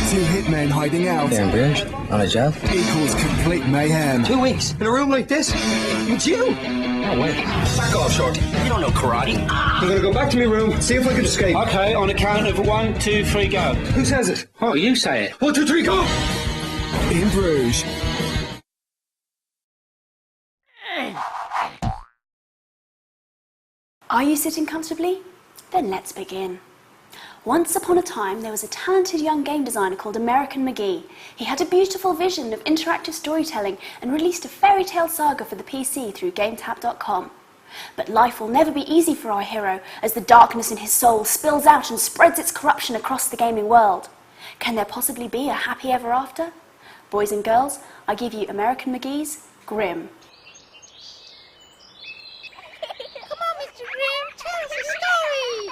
Two hitmen hiding out In Bruges, on a job. equals complete mayhem. 2 weeks in a room like this. It's you. No way. Back off, Shorty. You don't know karate. I'm gonna go back to my room, see if I can escape. Okay, on a count of 1, 2, 3, go. Who says it? Oh, you say it. 1, 2, 3, go! In Bruges. Are you sitting comfortably? Then let's begin. Once upon a time, there was a talented young game designer called American McGee. He had a beautiful vision of interactive storytelling and released a fairy tale saga for the PC through GameTap.com. But life will never be easy for our hero as the darkness in his soul spills out and spreads its corruption across the gaming world. Can there possibly be a happy ever after? Boys and girls, I give you American McGee's Grimm. Come on, Mr. Grimm, tell us a story!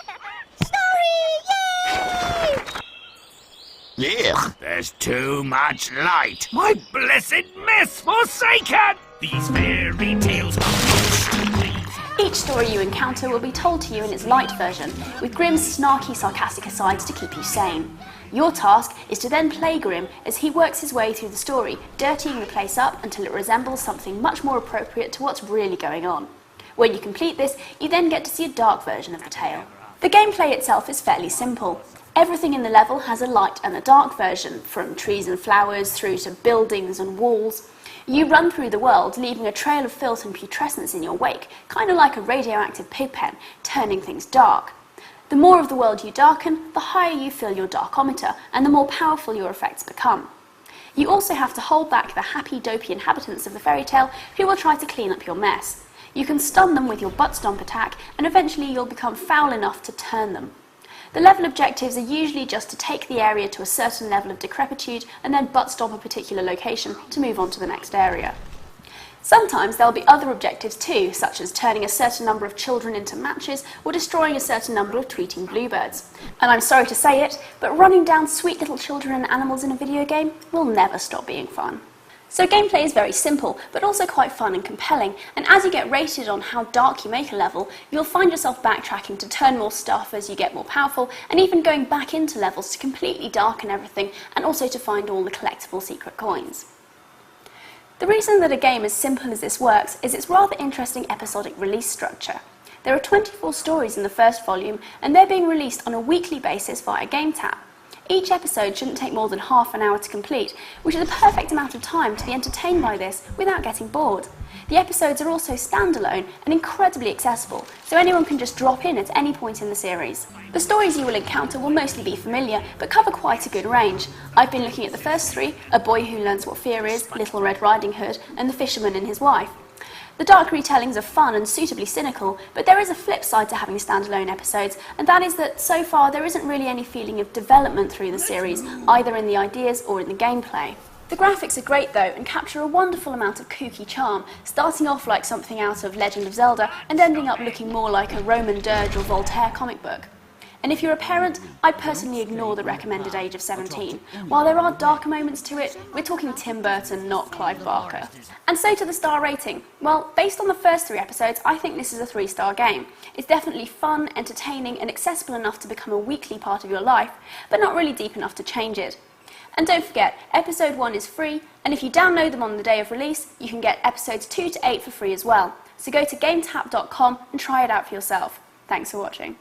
Yay! Ugh, there's too much light. My blessed myth forsaken! These fairy tales are most amazing. Each story you encounter will be told to you in its light version, with Grimm's snarky, sarcastic asides to keep you sane. Your task is to then play Grimm as he works his way through the story, dirtying the place up until it resembles something much more appropriate to what's really going on. When you complete this, you then get to see a dark version of the tale. The gameplay itself is fairly simple. Everything in the level has a light and a dark version, from trees and flowers through to buildings and walls. You run through the world, leaving a trail of filth and putrescence in your wake, kind of like a radioactive pigpen, turning things dark. The more of the world you darken, the higher you fill your darkometer, and the more powerful your effects become. You also have to hold back the happy, dopey inhabitants of the fairy tale who will try to clean up your mess. You can stun them with your butt stomp attack, and eventually you'll become foul enough to turn them. The level objectives are usually just to take the area to a certain level of decrepitude and then butt stomp a particular location to move on to the next area. Sometimes there'll be other objectives too, such as turning a certain number of children into matches or destroying a certain number of tweeting bluebirds. And I'm sorry to say it, but running down sweet little children and animals in a video game will never stop being fun. So gameplay is very simple, but also quite fun and compelling, and as you get rated on how dark you make a level, you'll find yourself backtracking to turn more stuff as you get more powerful, and even going back into levels to completely darken everything, and also to find all the collectible secret coins. The reason that a game as simple as this works is its rather interesting episodic release structure. There are 24 stories in the first volume, and they're being released on a weekly basis via GameTap. Each episode shouldn't take more than half an hour to complete, which is a perfect amount of time to be entertained by this without getting bored. The episodes are also standalone and incredibly accessible, so anyone can just drop in at any point in the series. The stories you will encounter will mostly be familiar, but cover quite a good range. I've been looking at the first three: A Boy Who Learns What Fear Is, Little Red Riding Hood, and The Fisherman and His Wife. The dark retellings are fun and suitably cynical, but there is a flip side to having standalone episodes, and that is that so far there isn't really any feeling of development through the series, either in the ideas or in the gameplay. The graphics are great though, and capture a wonderful amount of kooky charm, starting off like something out of Legend of Zelda and ending up looking more like a Roman dirge or Voltaire comic book. And if you're a parent, I'd personally ignore the recommended age of 17. While there are darker moments to it, we're talking Tim Burton, not Clive Barker. And so to the star rating. Well, based on the first 3 episodes, I think this is a 3-star game. It's definitely fun, entertaining, and accessible enough to become a weekly part of your life, but not really deep enough to change it. And don't forget, episode 1 is free, and if you download them on the day of release, you can get episodes 2 to 8 for free as well. So go to GameTap.com and try it out for yourself. Thanks for watching.